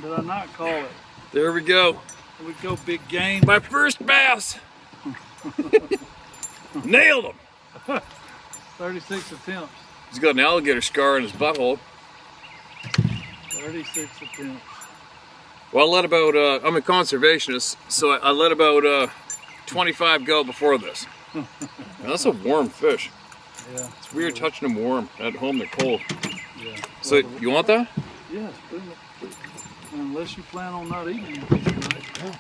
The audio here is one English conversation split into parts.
Did I not call it? There we go. Here we go, big game. My first bass. Nailed him. 36 attempts. He's got an alligator scar in his butthole. 36 attempts. Well, I let about, I'm a conservationist, so I let about 25 go before this. Now, that's a warm fish. Yeah. It's weird touching them warm. At home, they're cold. Yeah. So, you want that? Yes, unless you plan on not eating anything tonight. Yeah.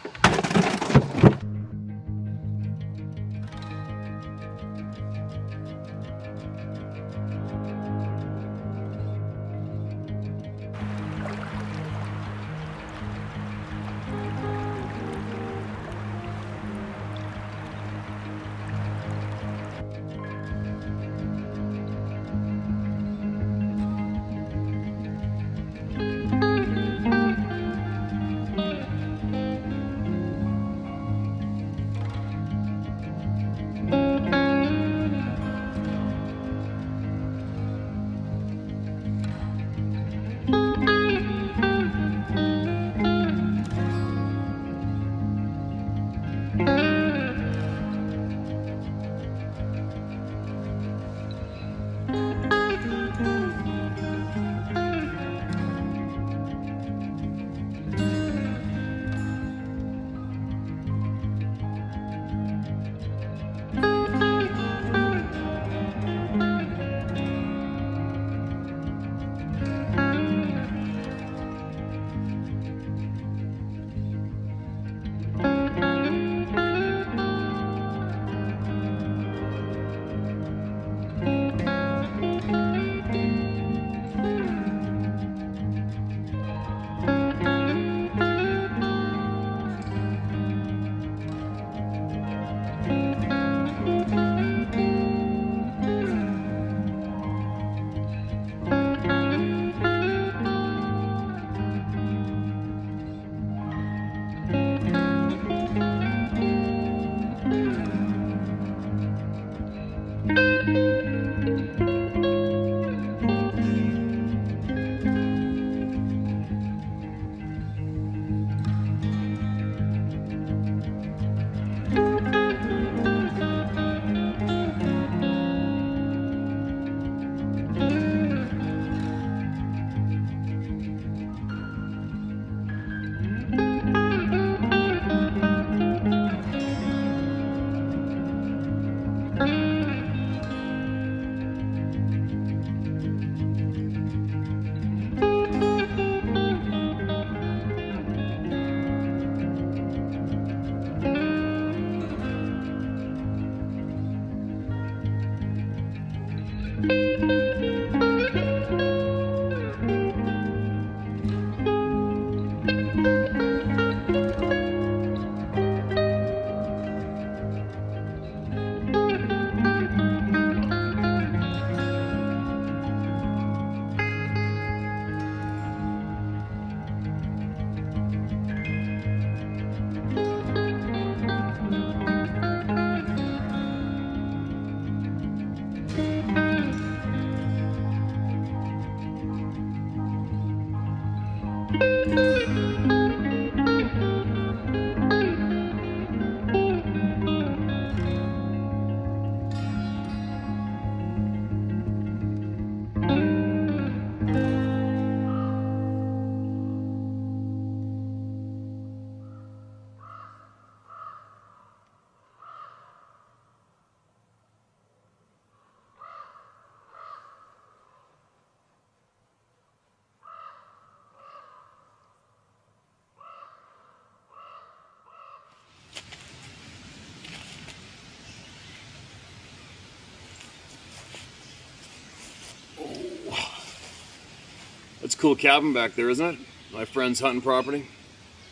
That's a cool cabin back there, isn't it? My friend's hunting property.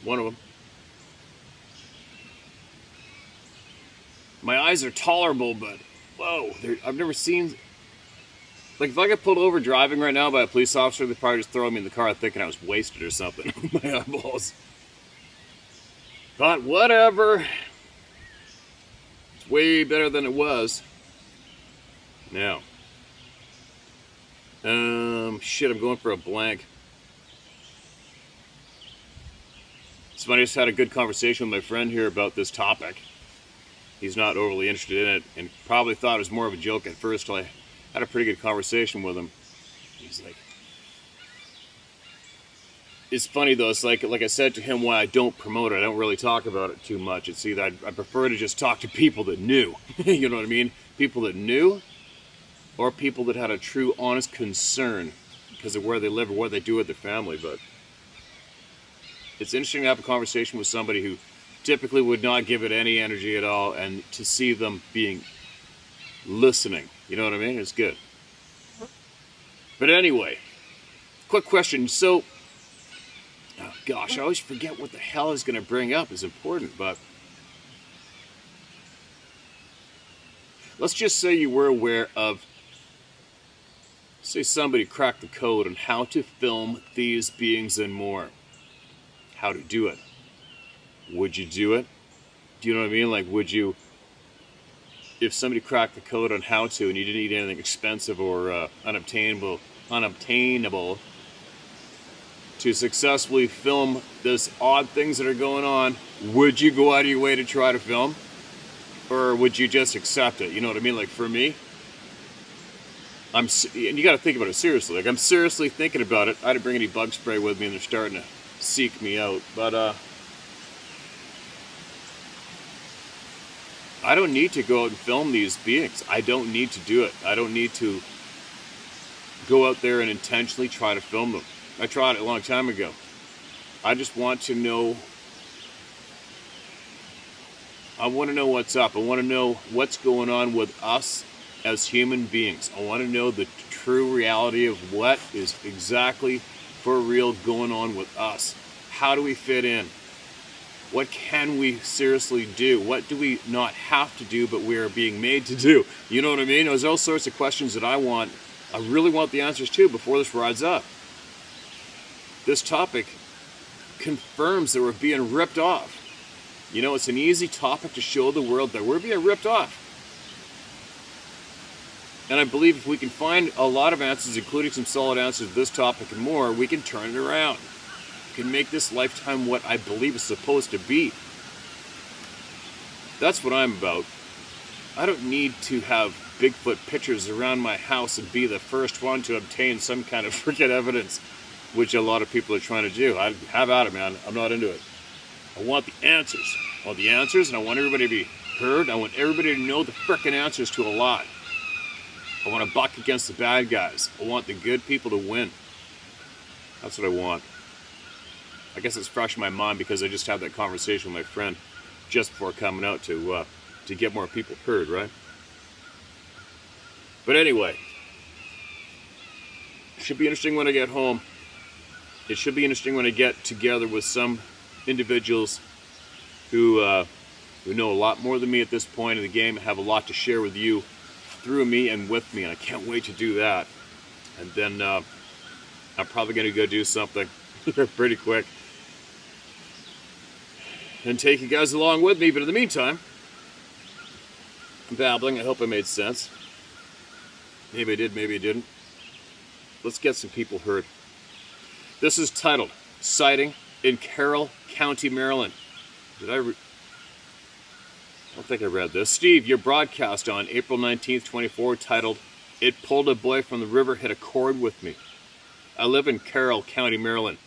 One of them. My eyes are tolerable, but whoa, I've never seen... Like, if I get pulled over driving right now by a police officer, they'd probably just throw me in the car thinking I was wasted or something. My eyeballs. But whatever. It's way better than it was. Now. Shit, I'm going for a blank. It's funny, I just had a good conversation with my friend here about this topic. He's not overly interested in it and probably thought it was more of a joke at first till I had a pretty good conversation with him. He's like, it's funny though, it's like I said to him, why I don't promote it, I don't really talk about it too much. It's either I prefer to just talk to people that knew, you know what I mean? People that knew, or people that had a true, honest concern because of where they live or what they do with their family. But it's interesting to have a conversation with somebody who typically would not give it any energy at all, and to see them listening, you know what I mean? It's good. But anyway, quick question. So, oh gosh, I always forget what the hell I was going to bring up. It's important, but let's just say you were aware of, say somebody cracked the code on how to film these beings and more. How to do it. Would you do it? Do you know what I mean? Like, would you, if somebody cracked the code on how to and you didn't need anything expensive or unobtainable to successfully film this odd things that are going on, would you go out of your way to try to film? Or would you just accept it? You know what I mean? Like, for me, and you got to think about it seriously. Like, I'm seriously thinking about it. I didn't bring any bug spray with me and they're starting to seek me out. But, I don't need to go out and film these beings. I don't need to do it. I don't need to go out there and intentionally try to film them. I tried it a long time ago. I just want to know. I want to know what's up. I want to know what's going on with us as human beings. I want to know the true reality of what is exactly for real going on with us. How do we fit in? What can we seriously do? What do we not have to do, but we are being made to do? You know what I mean? There's all sorts of questions that I really want the answers to before this rides up. This topic confirms that we're being ripped off. You know, it's an easy topic to show the world that we're being ripped off. And I believe if we can find a lot of answers, including some solid answers to this topic and more, we can turn it around. We can make this lifetime what I believe it's supposed to be. That's what I'm about. I don't need to have Bigfoot pictures around my house and be the first one to obtain some kind of freaking evidence, which a lot of people are trying to do. I have at it, man. I'm not into it. I want the answers. I want the answers, and I want everybody to be heard. I want everybody to know the frickin' answers to a lot. I want to buck against the bad guys. I want the good people to win. That's what I want. I guess it's fresh in my mind because I just had that conversation with my friend just before coming out to get more people heard, right? But anyway, it should be interesting when I get home. It should be interesting when I get together with some individuals who know a lot more than me at this point in the game and have a lot to share with you through me and with me, and I can't wait to do that. And then I'm probably going to go do something pretty quick and take you guys along with me. But in the meantime, I'm babbling. I hope I made sense. Maybe I did, maybe I didn't. Let's get some people heard. This is titled Sighting in Carroll County, Maryland. I don't think I read this. Steve, your broadcast on April 19th, 24, titled, It Pulled a Boy from the River Hit a Chord with Me. I live in Carroll County, Maryland,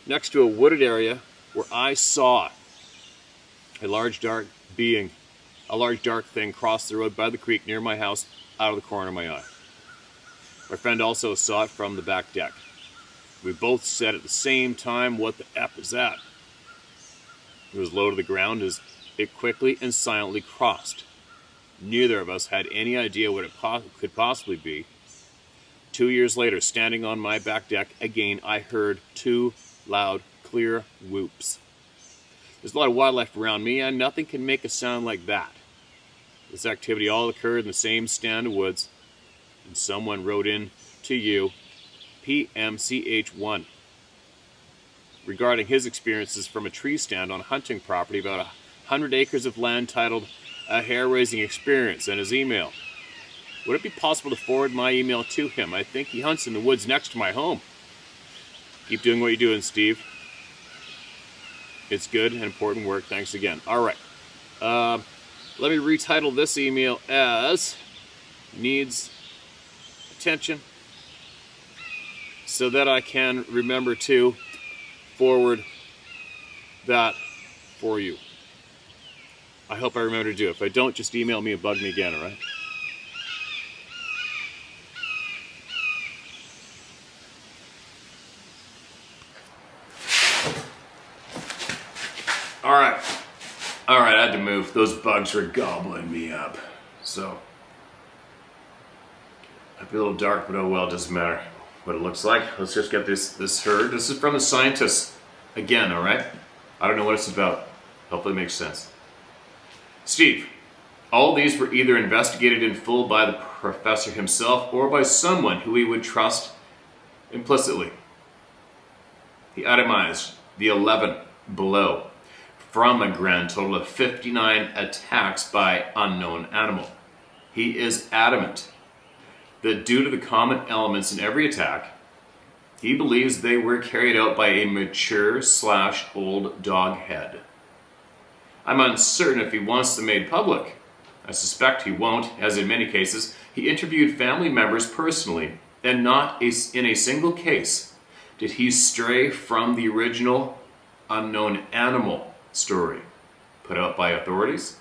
next to a wooded area where I saw a large dark thing cross the road by the creek near my house out of the corner of my eye. My friend also saw it from the back deck. We both said at the same time, what the F is that? It was low to the ground as it quickly and silently crossed. Neither of us had any idea what it could possibly be. 2 years later, standing on my back deck again, I heard two loud, clear whoops. There's a lot of wildlife around me, and nothing can make a sound like that. This activity all occurred in the same stand of woods, and someone wrote in to you, PMCH1, regarding his experiences from a tree stand on a hunting property about 100 acres of land titled A Hair-Raising Experience, and his email. Would it be possible to forward my email to him? I think he hunts in the woods next to my home. Keep doing what you're doing, Steve. It's good and important work. Thanks again. All right. Let me retitle this email as needs attention so that I can remember to forward that for you. I hope I remember to do it. If I don't, just email me and bug me again, all right? All right, I had to move. Those bugs were gobbling me up. So, might be a little dark, but oh well, doesn't matter what it looks like. Let's just get this heard. This is from the scientists. Again, all right? I don't know what it's about. Hopefully it makes sense. Steve, all these were either investigated in full by the professor himself or by someone who he would trust implicitly. He itemized the 11 below from a grand total of 59 attacks by unknown animal. He is adamant that due to the common elements in every attack, he believes they were carried out by a mature/old dog head. I'm uncertain if he wants them made public. I suspect he won't, as in many cases, he interviewed family members personally, and not in a single case did he stray from the original unknown animal story put out by authorities.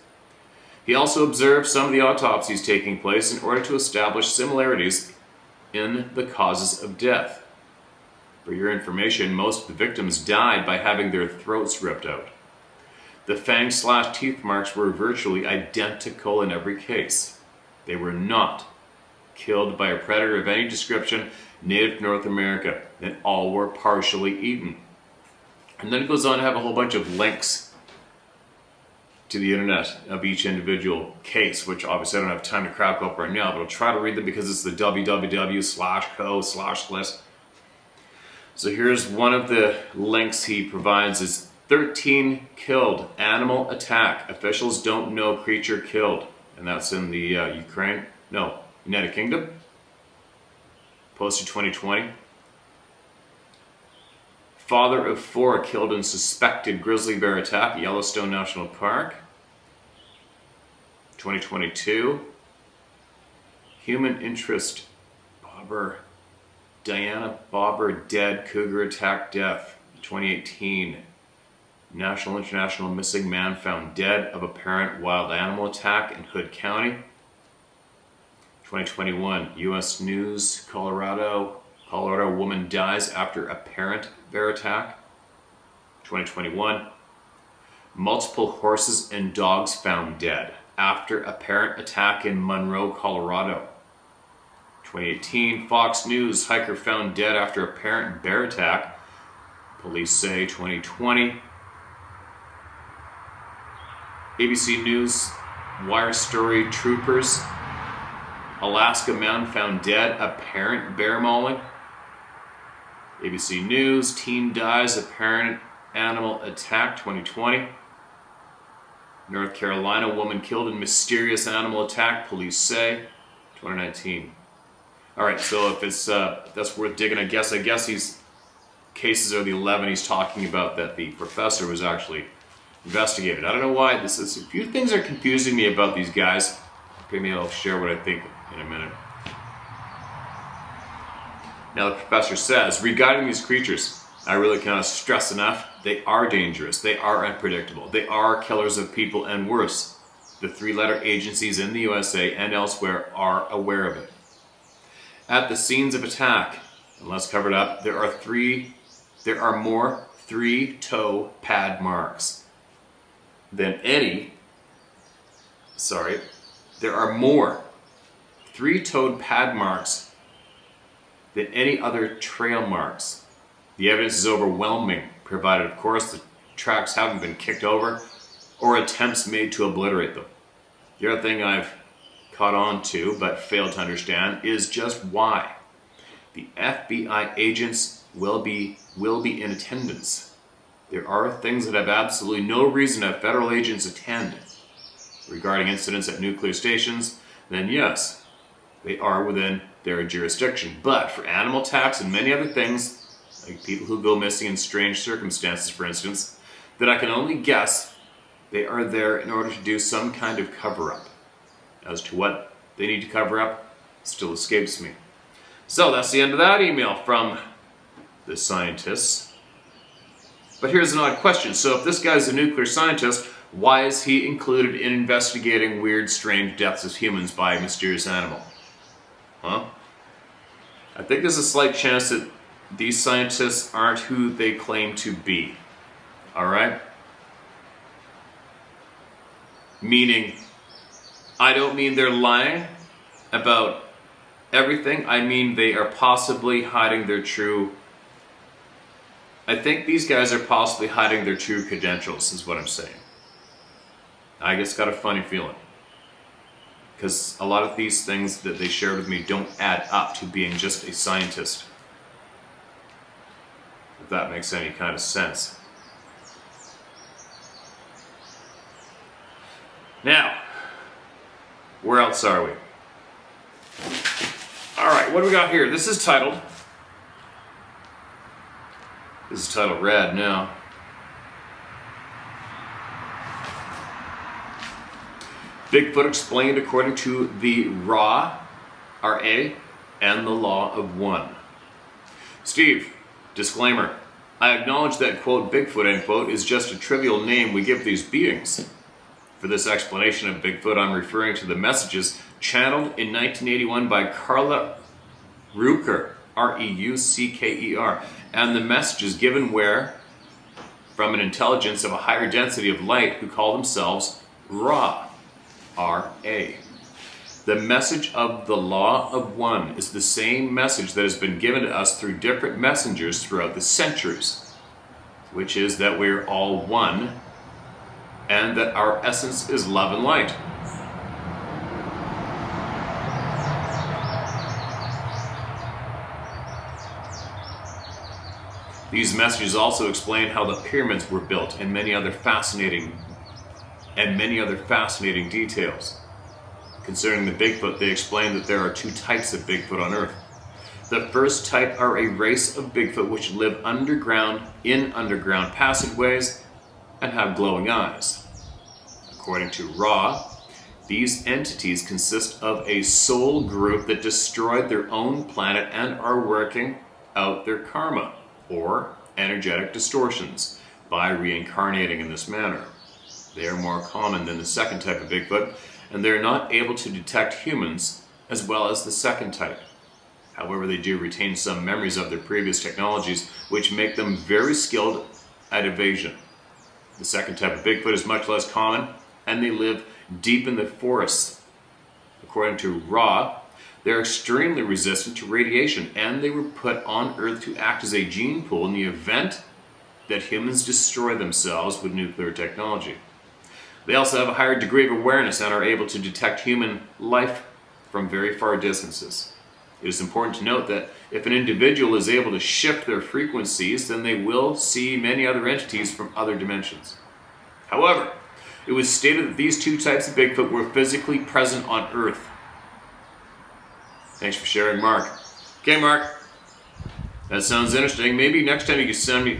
He also observed some of the autopsies taking place in order to establish similarities in the causes of death. For your information, most of the victims died by having their throats ripped out. The fang/teeth marks were virtually identical in every case. They were not killed by a predator of any description native to North America, and all were partially eaten. And then it goes on to have a whole bunch of links to the internet of each individual case, which obviously I don't have time to crack up right now, but I'll try to read them because it's the www/co/list. So here's one of the links he provides is 13 killed, animal attack. Officials don't know creature killed. And that's in the United Kingdom. Posted 2020. Father of 4 killed in suspected grizzly bear attack at Yellowstone National Park. 2022. Human interest. Diana Bobber dead, cougar attack death. 2018. National International missing man found dead of apparent wild animal attack in Hood County. 2021. U.S. News, Colorado woman dies after apparent bear attack. 2021. Multiple horses and dogs found dead after apparent attack in Monroe, Colorado. 2018. Fox News, hiker found dead after apparent bear attack. Police say. 2020. ABC News, wire story, troopers. Alaska man found dead, apparent bear mauling. ABC News, teen dies, apparent animal attack, 2020. North Carolina, woman killed in mysterious animal attack, police say, 2019. All right, so if it's that's worth digging, I guess these cases are the 11 he's talking about that the professor was actually investigated. I don't know why this is. A few things are confusing me about these guys. Maybe I'll share what I think in a minute. Now the professor says, regarding these creatures, I really cannot stress enough, they are dangerous, they are unpredictable, they are killers of people and worse. The 3-letter agencies in the USA and elsewhere are aware of it. At the scenes of attack, unless covered up, there are more 3-toe pad marks than any, there are more 3-toed pad marks than any other trail marks. The evidence is overwhelming, provided of course the tracks haven't been kicked over or attempts made to obliterate them. The other thing I've caught on to but failed to understand is just why the FBI agents will be in attendance. There are things that have absolutely no reason to have federal agents attend. Regarding incidents at nuclear stations, then yes, they are within their jurisdiction. But for animal attacks and many other things, like people who go missing in strange circumstances, for instance, that I can only guess they are there in order to do some kind of cover-up. As to what they need to cover up still escapes me. So that's the end of that email from the scientists. But here's an odd question. So if this guy's a nuclear scientist, why is he included in investigating weird, strange deaths of humans by a mysterious animal? Huh? I think there's a slight chance that these scientists aren't who they claim to be. Alright? Meaning, I don't mean they're lying about everything. I mean they are possibly hiding their true... I think these guys are possibly hiding their true credentials, is what I'm saying. I just got a funny feeling. Because a lot of these things that they shared with me don't add up to being just a scientist. If that makes any kind of sense. Now, where else are we? Alright, what do we got here? This is titled Red now. Bigfoot explained according to the RA, R-A, and the Law of One. Steve, disclaimer. I acknowledge that, quote, Bigfoot, end quote, is just a trivial name we give these beings. For this explanation of Bigfoot, I'm referring to the messages channeled in 1981 by Carla Reucker, R-E-U-C-K-E-R, and the messages given where from an intelligence of a higher density of light who call themselves Ra, R-A. The message of the Law of One is the same message that has been given to us through different messengers throughout the centuries, which is that we're all one and that our essence is love and light. These messages also explain how the pyramids were built and many other fascinating details. Concerning the Bigfoot, they explain that there are two types of Bigfoot on Earth. The first type are a race of Bigfoot which live underground, in underground passageways, and have glowing eyes. According to Ra, these entities consist of a soul group that destroyed their own planet and are working out their karma, or energetic distortions, by reincarnating in this manner. They are more common than the second type of Bigfoot, and they are not able to detect humans as well as the second type. However, they do retain some memories of their previous technologies, which make them very skilled at evasion. The second type of Bigfoot is much less common, and they live deep in the forests. According to Ra, they're extremely resistant to radiation, and they were put on Earth to act as a gene pool in the event that humans destroy themselves with nuclear technology. They also have a higher degree of awareness and are able to detect human life from very far distances. It is important to note that if an individual is able to shift their frequencies, then they will see many other entities from other dimensions. However, it was stated that these two types of Bigfoot were physically present on Earth. Thanks for sharing, Mark. Okay, Mark. That sounds interesting. Maybe next time you can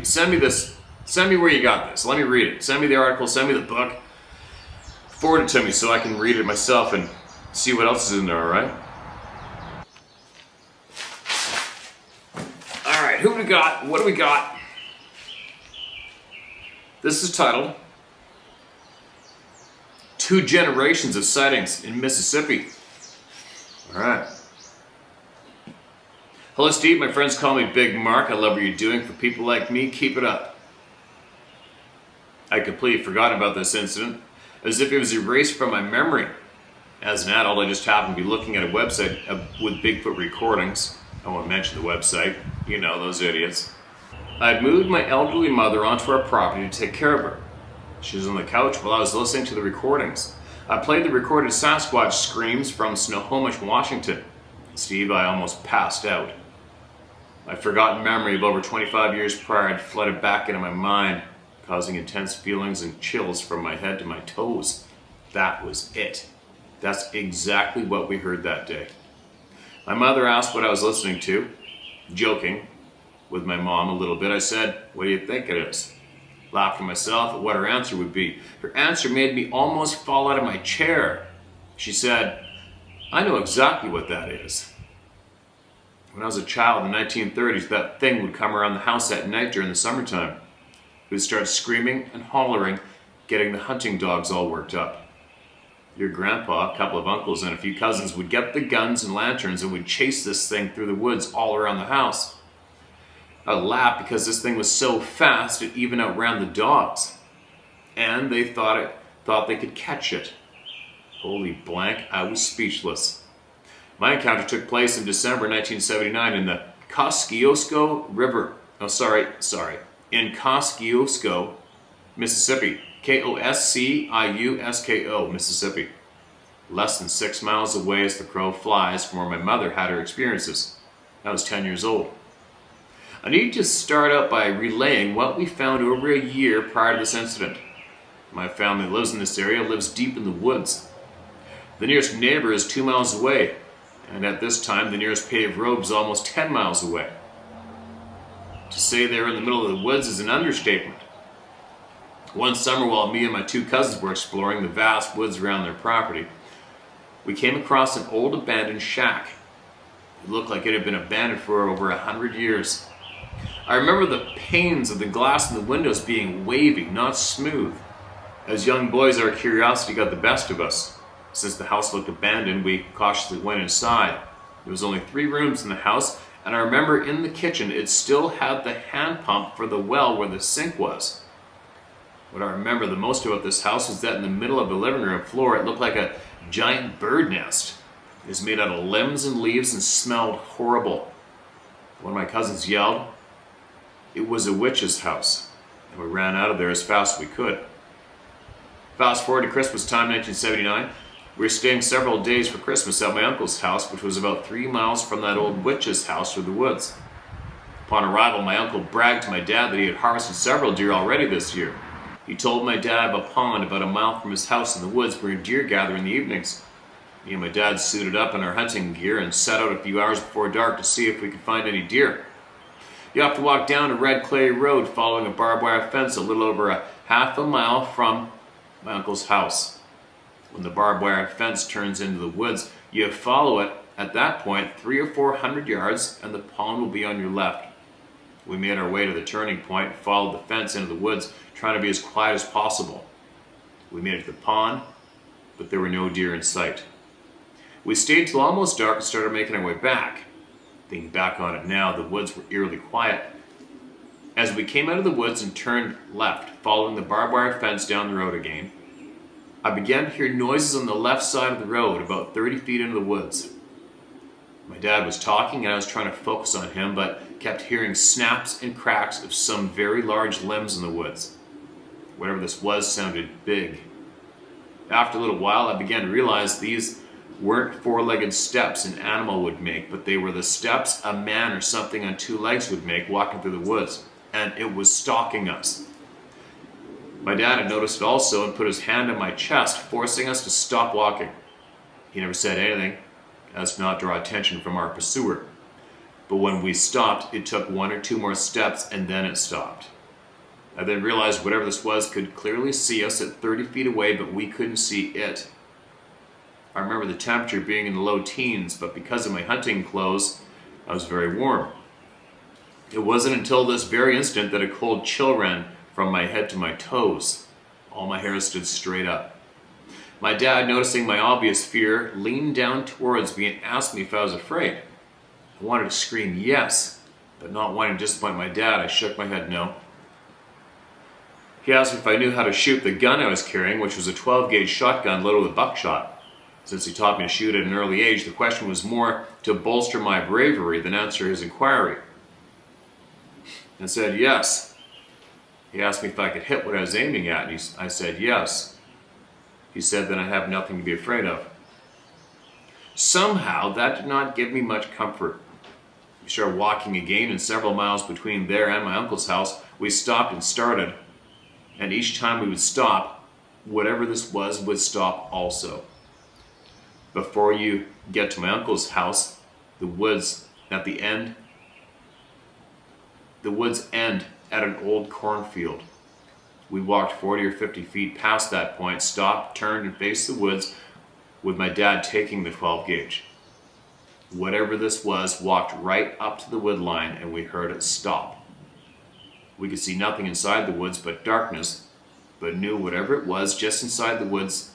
send me this. Send me where you got this. Let me read it. Send me the article. Send me the book. Forward it to me so I can read it myself and see what else is in there, alright? Alright, who we got? What do we got? This is titled Two Generations of Sightings in Mississippi. Alright. Hello, Steve. My friends call me Big Mark. I love what you're doing. For people like me, keep it up. I completely forgot about this incident, as if it was erased from my memory. As an adult, I just happened to be looking at a website with Bigfoot recordings. I won't mention the website. You know, those idiots. I'd moved my elderly mother onto our property to take care of her. She was on the couch while I was listening to the recordings. I played the recorded Sasquatch screams from Snohomish, Washington. Steve, I almost passed out. My forgotten memory of over 25 years prior had flooded back into my mind, causing intense feelings and chills from my head to my toes. That was it. That's exactly what we heard that day. My mother asked what I was listening to. Joking with my mom a little bit, I said, "What do you think it is?" Laughed to myself at what her answer would be. Her answer made me almost fall out of my chair. She said, "I know exactly what that is." When I was a child in the 1930s, that thing would come around the house at night during the summertime. It would start screaming and hollering, getting the hunting dogs all worked up. Your grandpa, a couple of uncles, and a few cousins would get the guns and lanterns and would chase this thing through the woods all around the house. I laughed because this thing was so fast it even outran the dogs. And they thought they could catch it. Holy blank, I was speechless. My encounter took place in December 1979 in the Kosciuszko River. In Kosciuszko, Mississippi. Kosciuszko, Mississippi. Less than 6 miles away as the crow flies from where my mother had her experiences. I was 10 years old. I need to start out by relaying what we found over a year prior to this incident. My family lives in this area, lives deep in the woods. The nearest neighbor is 2 miles away, and at this time the nearest paved road was almost 10 miles away. To say they were in the middle of the woods is an understatement. One summer while me and my 2 cousins were exploring the vast woods around their property, we came across an old abandoned shack. It looked like it had been abandoned for over 100 years. I remember the panes of the glass in the windows being wavy, not smooth. As young boys, our curiosity got the best of us. Since the house looked abandoned, we cautiously went inside. There was only 3 rooms in the house, and I remember in the kitchen it still had the hand pump for the well where the sink was. What I remember the most about this house was that in the middle of the living room floor it looked like a giant bird nest. It was made out of limbs and leaves and smelled horrible. One of my cousins yelled, "It was a witch's house," and we ran out of there as fast as we could. Fast forward to Christmas time 1979. We were staying several days for Christmas at my uncle's house, which was about 3 miles from that old witch's house through the woods. Upon arrival, my uncle bragged to my dad that he had harvested several deer already this year. He told my dad of a pond about a mile from his house in the woods where deer gather in the evenings. Me and my dad suited up in our hunting gear and set out a few hours before dark to see if we could find any deer. You have to walk down a red clay road following a barbed wire fence a little over a half a mile from my uncle's house. When the barbed wire fence turns into the woods, you follow it at that point 300 or 400 yards and the pond will be on your left. We made our way to the turning point, followed the fence into the woods, trying to be as quiet as possible. We made it to the pond, but there were no deer in sight. We stayed till almost dark and started making our way back. Thinking back on it now, the woods were eerily quiet. As we came out of the woods and turned left, following the barbed wire fence down the road again, I began to hear noises on the left side of the road, about 30 feet into the woods. My dad was talking and I was trying to focus on him, but kept hearing snaps and cracks of some very large limbs in the woods. Whatever this was sounded big. After a little while, I began to realize these weren't 4-legged steps an animal would make, but they were the steps a man or something on 2 legs would make walking through the woods, and it was stalking us. My dad had noticed it also and put his hand on my chest, forcing us to stop walking. He never said anything, as to not draw attention from our pursuer. But when we stopped, it took 1 or 2 more steps and then it stopped. I then realized whatever this was could clearly see us at 30 feet away, but we couldn't see it. I remember the temperature being in the low teens, but because of my hunting clothes, I was very warm. It wasn't until this very instant that a cold chill ran from my head to my toes. All my hair stood straight up. My dad, noticing my obvious fear, leaned down towards me and asked me if I was afraid. I wanted to scream yes, but not wanting to disappoint my dad, I shook my head no. He asked me if I knew how to shoot the gun I was carrying, which was a 12-gauge shotgun loaded with buckshot. Since he taught me to shoot at an early age, the question was more to bolster my bravery than answer his inquiry. I said yes. He asked me if I could hit what I was aiming at, and I said yes. He said then I have nothing to be afraid of. Somehow, that did not give me much comfort. We started walking again, and several miles between there and my uncle's house, we stopped and started. And each time we would stop, whatever this was would stop also. Before you get to my uncle's house, the woods end at an old cornfield. We walked 40 or 50 feet past that point, stopped, turned, and faced the woods, with my dad taking the 12 gauge. Whatever this was walked right up to the wood line, and we heard it stop. We could see nothing inside the woods but darkness, but knew whatever it was just inside the woods,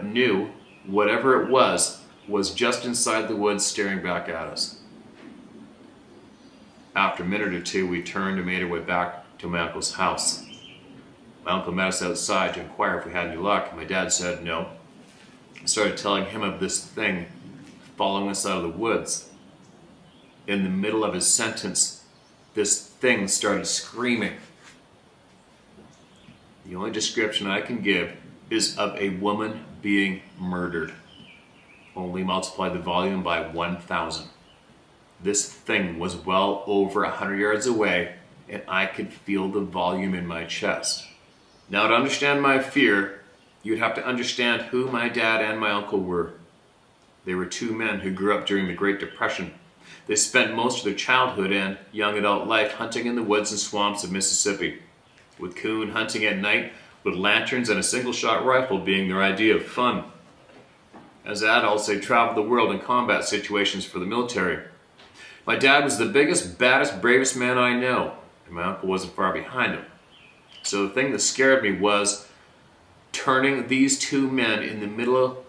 knew whatever it was just inside the woods staring back at us. After a minute or two, we turned and made our way back to my uncle's house. My uncle met us outside to inquire if we had any luck. My dad said no. I started telling him of this thing following us out of the woods. In the middle of his sentence, this thing started screaming. The only description I can give is of a woman being murdered. Only multiply the volume by 1,000. This thing was well over 100 yards away, and I could feel the volume in my chest. Now, to understand my fear, you'd have to understand who my dad and my uncle were. They were two men who grew up during the Great Depression. They spent most of their childhood and young adult life hunting in the woods and swamps of Mississippi, with coon hunting at night, with lanterns and a single-shot rifle being their idea of fun. As adults, they traveled the world in combat situations for the military. My dad was the biggest, baddest, bravest man I know, and my uncle wasn't far behind him. So the thing that scared me was turning these two men in the middle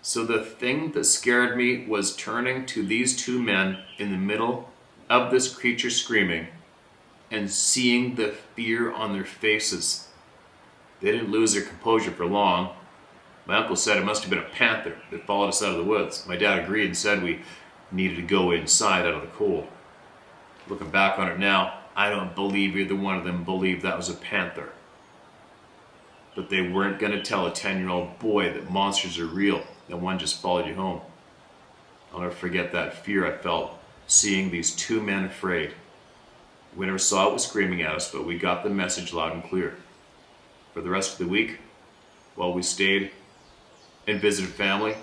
So the thing that scared me was turning to these two men in the middle of this creature screaming and seeing the fear on their faces. They didn't lose their composure for long. My uncle said it must have been a panther that followed us out of the woods. My dad agreed and said we needed to go inside out of the cold. Looking back on it now, I don't believe either one of them believed that was a panther. But they weren't going to tell a 10-year-old boy that monsters are real, that one just followed you home. I'll never forget that fear I felt seeing these two men afraid. We never saw it was screaming at us, but we got the message loud and clear. For the rest of the week, while we stayed and visited family,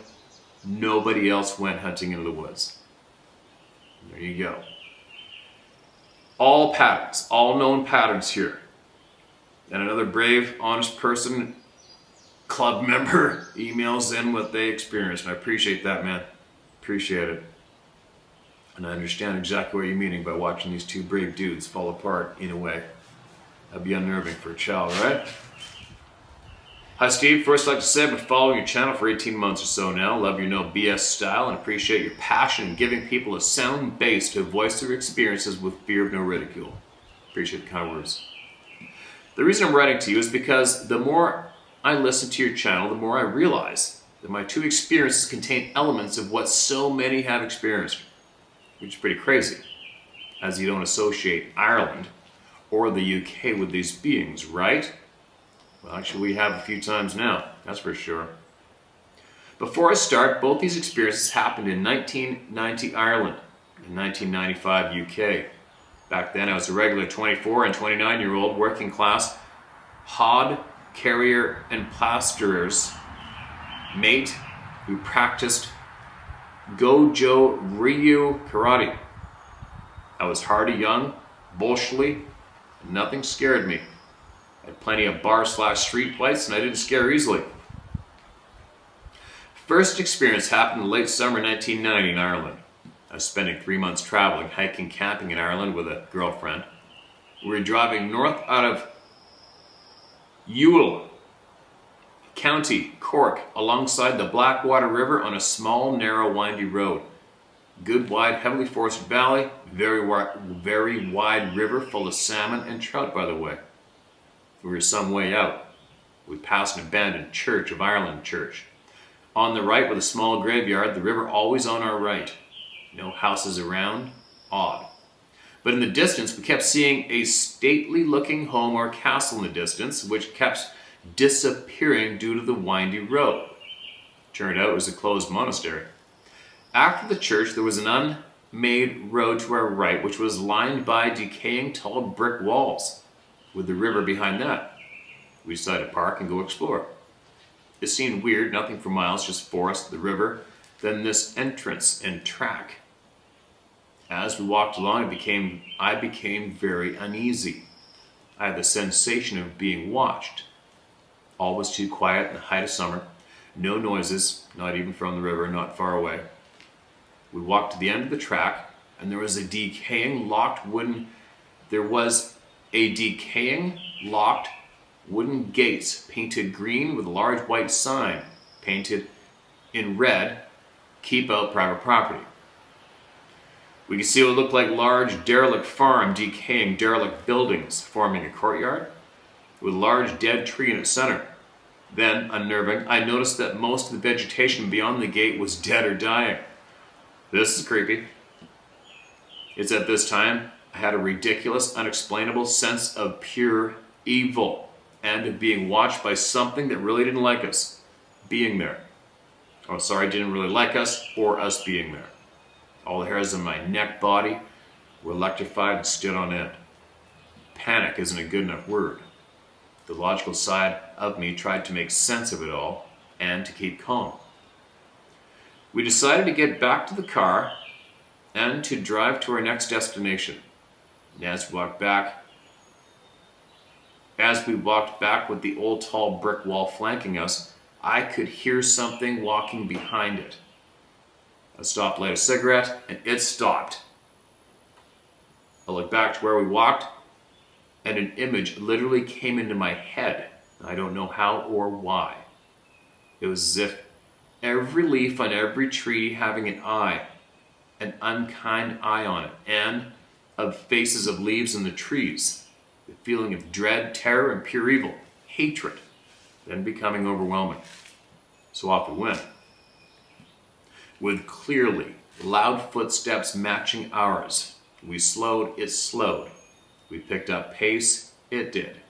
nobody else went hunting into the woods. There you go. All patterns, all known patterns here. And another brave, honest person, club member, emails in what they experienced. And I appreciate that, man. Appreciate it. And I understand exactly what you're meaning by watching these two brave dudes fall apart in a way. That'd be unnerving for a child, right? Hi Steve, first I'd like to say I've been following your channel for 18 months or so now. Love your no BS style and appreciate your passion in giving people a sound base to voice their experiences with fear of no ridicule. Appreciate the kind words. The reason I'm writing to you is because the more I listen to your channel, the more I realize that my two experiences contain elements of what so many have experienced, which is pretty crazy, as you don't associate Ireland or the UK with these beings, right? Well, actually, we have a few times now, that's for sure. Before I start, both these experiences happened in 1990 Ireland and 1995 UK. Back then, I was a regular 24 and 29-year-old working class hod carrier and plasterer's mate who practiced Gojo Ryu karate. I was hardy young, bolshly, and nothing scared me. I had plenty of bar/street fights and I didn't scare easily. First experience happened in late summer 1990 in Ireland. I was spending 3 months traveling, hiking, camping in Ireland with a girlfriend. We were driving north out of Youghal, County Cork, alongside the Blackwater River on a small, narrow, windy road. Good, wide, heavily forested valley, very wide river full of salmon and trout, by the way. We were some way out. We passed an abandoned Church of Ireland church. On the right with a small graveyard, the river always on our right. No houses around, odd. But in the distance, we kept seeing a stately looking home or castle in the distance, which kept disappearing due to the windy road. Turned out it was a closed monastery. After the church, there was an unmade road to our right, which was lined by decaying tall brick walls, with the river behind that. We decided to park and go explore. It seemed weird, nothing for miles, just forest, the river, then this entrance and track. As we walked along, I became very uneasy. I had the sensation of being watched. All was too quiet in the height of summer. No noises, not even from the river, not far away. We walked to the end of the track, and there was a decaying locked wooden gates painted green with a large white sign painted in red, "Keep out private property." We could see what looked like large derelict farm, decaying derelict buildings forming a courtyard with a large dead tree in its center. Then, unnerving, I noticed that most of the vegetation beyond the gate was dead or dying. This is creepy. It's at this time I had a ridiculous, unexplainable sense of pure evil and of being watched by something that really didn't like us being there. Didn't really like us or us being there. All the hairs on my neck, body were electrified and stood on end. Panic isn't a good enough word. The logical side of me tried to make sense of it all and to keep calm. We decided to get back to the car and to drive to our next destination. And as we walked back with the old tall brick wall flanking us, I could hear something walking behind it. I stopped to light a cigarette, and it stopped. I looked back to where we walked, and an image literally came into my head. I don't know how or why. It was as if every leaf on every tree having an eye, an unkind eye on it, and of faces of leaves in the trees. The feeling of dread, terror, and pure evil, hatred, then becoming overwhelming. So off we went. With clearly loud footsteps matching ours. We slowed, it slowed. We picked up pace, it did.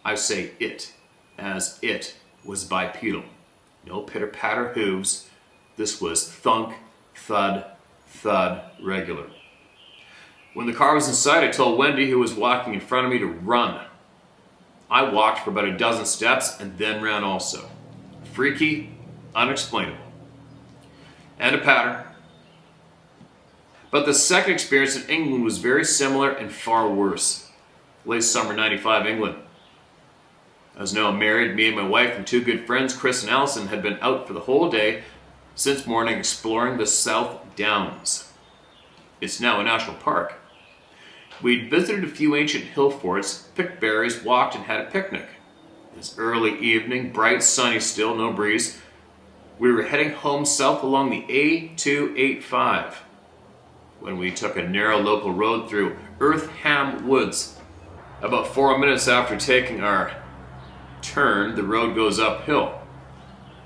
I say it, as it was bipedal. No pitter-patter hooves. This was thunk, thud, thud, regular. When the car was in sight, I told Wendy, who was walking in front of me, to run. I walked for about a dozen steps and then ran also. Freaky, unexplainable. And a pattern. But the second experience in England was very similar and far worse. Late summer '95 England. I was now married. Me and my wife and two good friends, Chris and Allison, had been out for the whole day since morning exploring the South Downs. It's now a national park. We'd visited a few ancient hill forts, picked berries, walked, and had a picnic. It was early evening, bright, sunny still, no breeze. We were heading home south along the A285 when we took a narrow local road through Eartham Woods. About 4 minutes after taking our turn, the road goes uphill.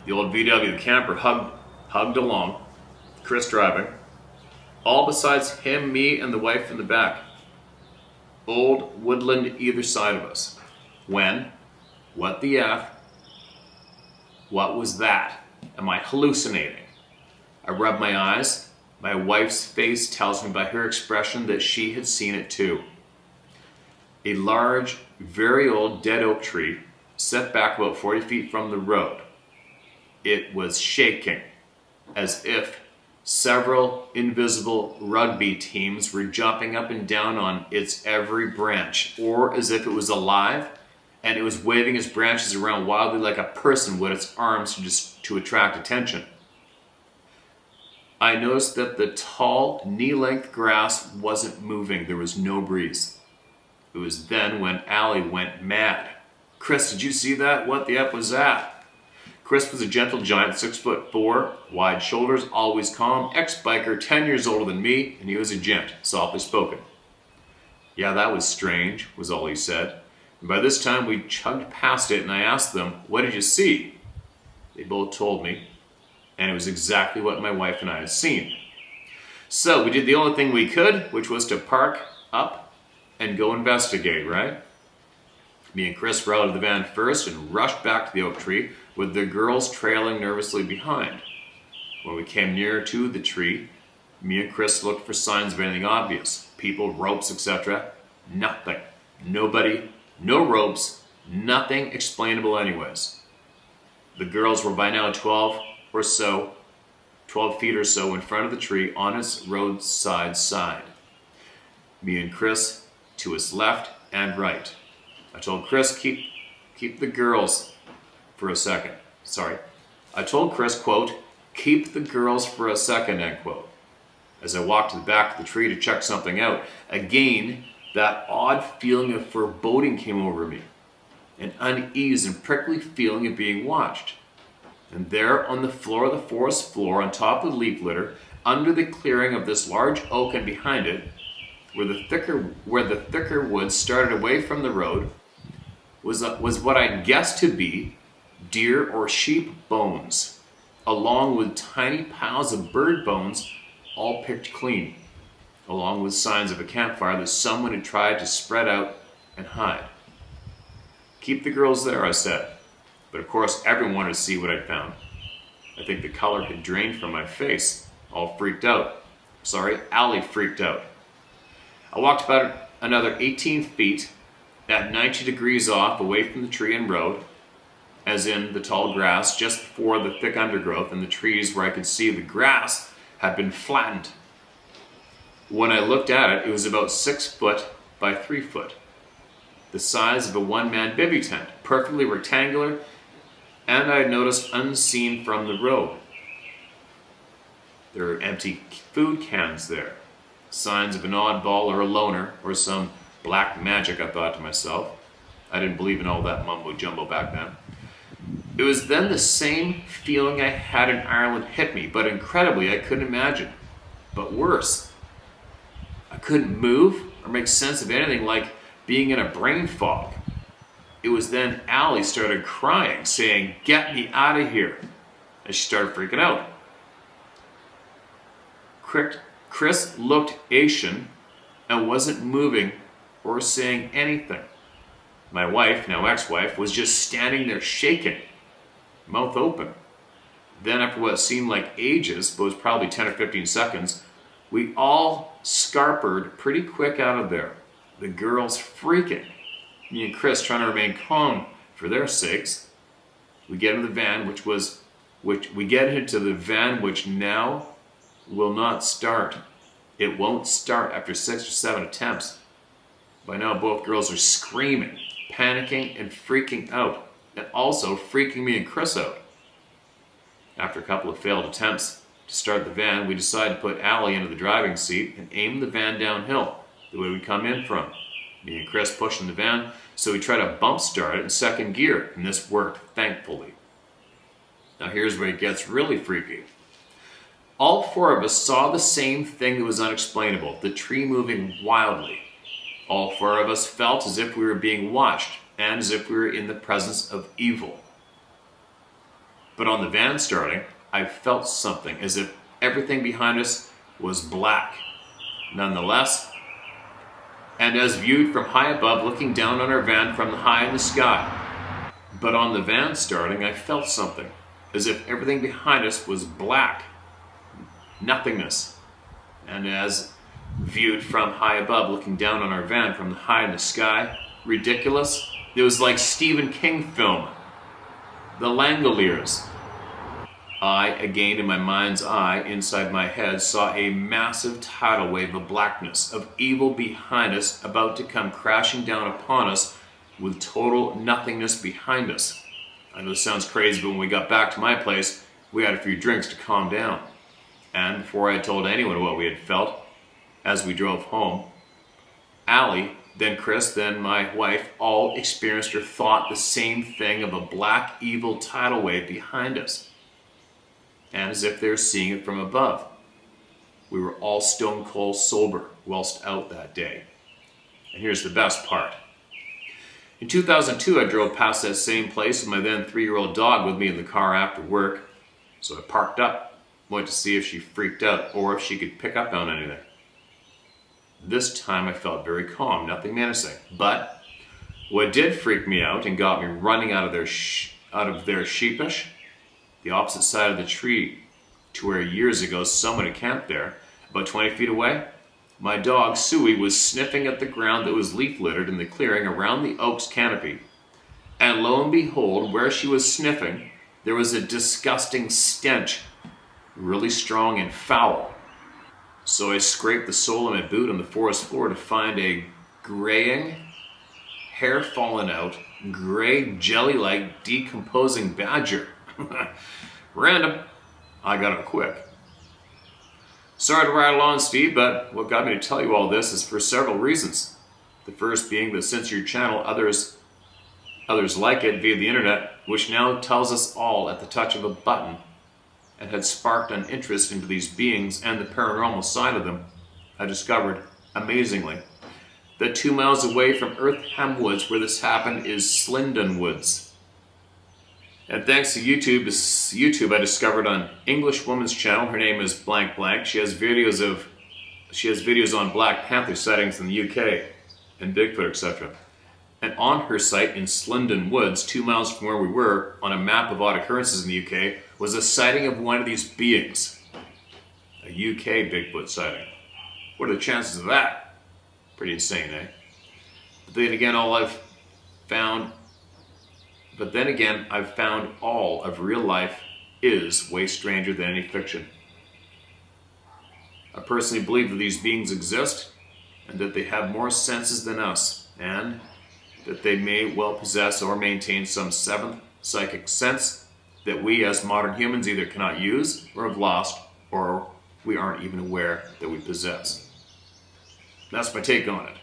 The old VW camper hugged along, Chris driving. All besides him, me, and the wife in the back. Old woodland either side of us. When? What the F? What was that? Am I hallucinating? I rub my eyes. My wife's face tells me by her expression that she had seen it too. A large, very old dead oak tree set back about 40 feet from the road. It was shaking, as if several invisible rugby teams were jumping up and down on its every branch, or as if it was alive and it was waving its branches around wildly like a person with its arms to attract attention. I noticed that the tall, knee-length grass wasn't moving. There was no breeze. It was then when Allie went mad. "Chris, did you see that? What the F was that?" Chris was a gentle giant, 6'4", wide shoulders, always calm, ex-biker, 10 years older than me, and he was a gent, softly spoken. "Yeah, that was strange," was all he said. And by this time, we chugged past it, and I asked them, "What did you see?" They both told me, and it was exactly what my wife and I had seen. So we did the only thing we could, which was to park up and go investigate, right? Me and Chris rode out of the van first and rushed back to the oak tree, with the girls trailing nervously behind. When we came nearer to the tree, me and Chris looked for signs of anything obvious. People, ropes, etc. Nothing. Nobody. No ropes. Nothing explainable anyways. The girls were by now 12 feet or so in front of the tree on its roadside side. Me and Chris to its left, and right. I told Chris, keep the girls for a second. Sorry. I told Chris, quote, keep the girls for a second, end quote. As I walked to the back of the tree to check something out, again, that odd feeling of foreboding came over me. An unease and prickly feeling of being watched. And there on the floor of the forest floor, on top of the leaf litter, under the clearing of this large oak and behind it, where the thicker woods started away from the road, was what I'd guessed to be deer or sheep bones, along with tiny piles of bird bones, all picked clean, along with signs of a campfire that someone had tried to spread out and hide. Keep the girls there, I said. But of course, everyone wanted to see what I'd found. I think the color had drained from my face, all freaked out. Sorry, Allie freaked out. I walked about another 18 feet at 90 degrees off away from the tree and road, as in the tall grass just before the thick undergrowth and the trees where I could see the grass had been flattened. When I looked at it, it was about 6 foot by 3 foot. The size of a one-man bivvy tent, perfectly rectangular, and I noticed unseen from the road. There are empty food cans there, signs of an oddball or a loner or some black magic, I thought to myself. I didn't believe in all that mumbo-jumbo back then. It was then the same feeling I had in Ireland hit me, but incredibly I couldn't imagine. But worse, I couldn't move or make sense of anything, like being in a brain fog. It was then Allie started crying, saying, "Get me out of here," and she started freaking out. Chris looked Asian and wasn't moving or saying anything. My wife, now ex-wife, was just standing there shaking, mouth open. Then after what seemed like ages, but was probably 10 or 15 seconds, we all scarpered pretty quick out of there. The girls freaking. Me and Chris trying to remain calm for their sakes. We get into the van, which now will not start. It won't start after 6 or 7 attempts. By now both girls are screaming, panicking, and freaking out, and also freaking me and Chris out. After a couple of failed attempts to start the van, we decided to put Allie into the driving seat and aim the van downhill, the way we come in from. Me and Chris pushing the van, so we tried to bump start it in second gear, and this worked, thankfully. Now here's where it gets really freaky. All 4 of us saw the same thing that was unexplainable, the tree moving wildly. All 4 of us felt as if we were being watched, and as if we were in the presence of evil. But on the van starting, I felt something, as if everything behind us was black. Nonetheless, and as viewed from high above, looking down on our van from the high in the sky. But on the van starting, I felt something, as if everything behind us was black. Nothingness. And as viewed from high above, looking down on our van from the high in the sky, ridiculous. It was like Stephen King film, The Langoliers. I, again in my mind's eye, inside my head, saw a massive tidal wave of blackness, of evil behind us, about to come crashing down upon us, with total nothingness behind us. I know this sounds crazy, but when we got back to my place, we had a few drinks to calm down. And before I had told anyone what we had felt, as we drove home, Allie, then Chris, then my wife, all experienced or thought the same thing of a black, evil tidal wave behind us. And as if they were seeing it from above. We were all stone cold sober whilst out that day. And here's the best part. In 2002, I drove past that same place with my then 3-year-old dog with me in the car after work. So I parked up, went to see if she freaked out or if she could pick up on anything. This time I felt very calm, nothing menacing. But what did freak me out and got me running out of there sheepish, the opposite side of the tree to where years ago someone had camped there, about 20 feet away, my dog Suey was sniffing at the ground that was leaf littered in the clearing around the oak's canopy. And lo and behold, where she was sniffing, there was a disgusting stench, really strong and foul. So I scraped the sole of my boot on the forest floor to find a graying, hair fallen out, gray jelly-like decomposing badger. Random. I got it quick. Sorry to rattle on, Steve, but what got me to tell you all this is for several reasons. The first being that since your channel, others like it via the internet, which now tells us all at the touch of a button, and had sparked an interest into these beings and the paranormal side of them, I discovered, amazingly, that 2 miles away from Earthham Woods where this happened is Slindon Woods. And thanks to YouTube, I discovered on English woman's channel, her name is blank blank. She has videos on Black Panther sightings in the UK and Bigfoot, etc. And on her site in Slindon Woods, 2 miles from where we were, on a map of odd occurrences in the UK, was a sighting of one of these beings. A UK Bigfoot sighting. What are the chances of that? Pretty insane, eh? But then again, I've found all of real life is way stranger than any fiction. I personally believe that these beings exist and that they have more senses than us, and that they may well possess or maintain some seventh psychic sense that we as modern humans either cannot use or have lost, or we aren't even aware that we possess. That's my take on it.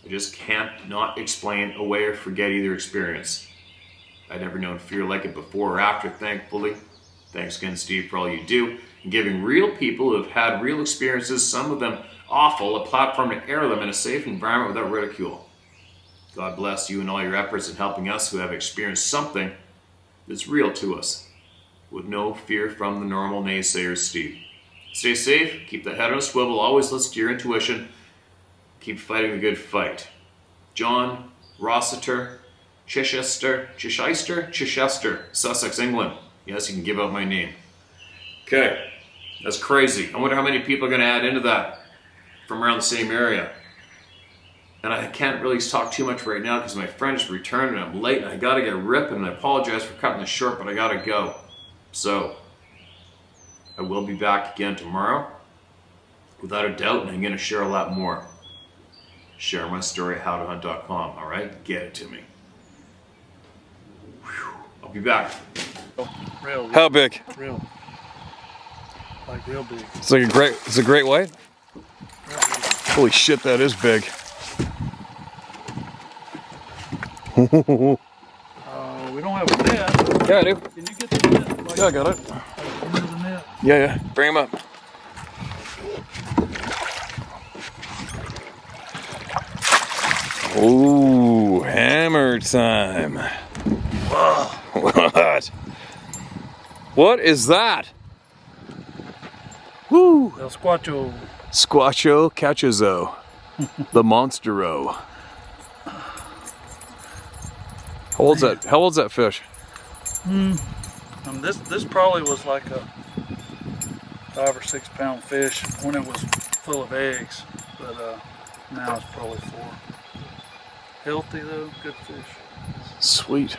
I just can't not explain away or forget either experience. I'd never known fear like it before or after, thankfully. Thanks again, Steve, for all you do in giving real people who have had real experiences, some of them awful, a platform to air them in a safe environment without ridicule. God bless you and all your efforts in helping us who have experienced something that's real to us, with no fear from the normal naysayers, Steve. Stay safe, keep the head on a swivel, always listen to your intuition, keep fighting the good fight. John Rossiter, Chichester, Sussex, England. Yes, you can give out my name. Okay, that's crazy. I wonder how many people are going to add into that from around the same area. And I can't really talk too much right now because my friend just returned and I'm late and I gotta get ripping, and I apologize for cutting this short, but I gotta go. So, I will be back again tomorrow, without a doubt, and I'm gonna share a lot more. Share my story at howtohunt.com, alright? Get it to me. Whew. I'll be back. Real. How big? Real. Like real big. It's a great white? Real big. Holy shit, that is big. We don't have a net. Yeah, I do. Can you get the net? Like, Yeah, I got it. under the net? Yeah. Bring him up. Ooh, hammer time. What? What is that? Woo! El Squatcho. Squatcho Cachazo. The Monstero. How old's that fish? This probably was like a 5 or 6 pound fish when it was full of eggs, but now it's probably 4. Healthy though, good fish. Sweet.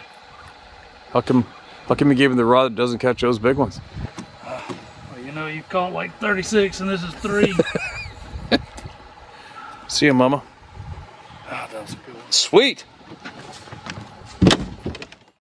How come you gave him the rod that doesn't catch those big ones? Well, you know, you caught like 36 and this is 3. See ya, Mama. Ah, that was a good one. Sweet.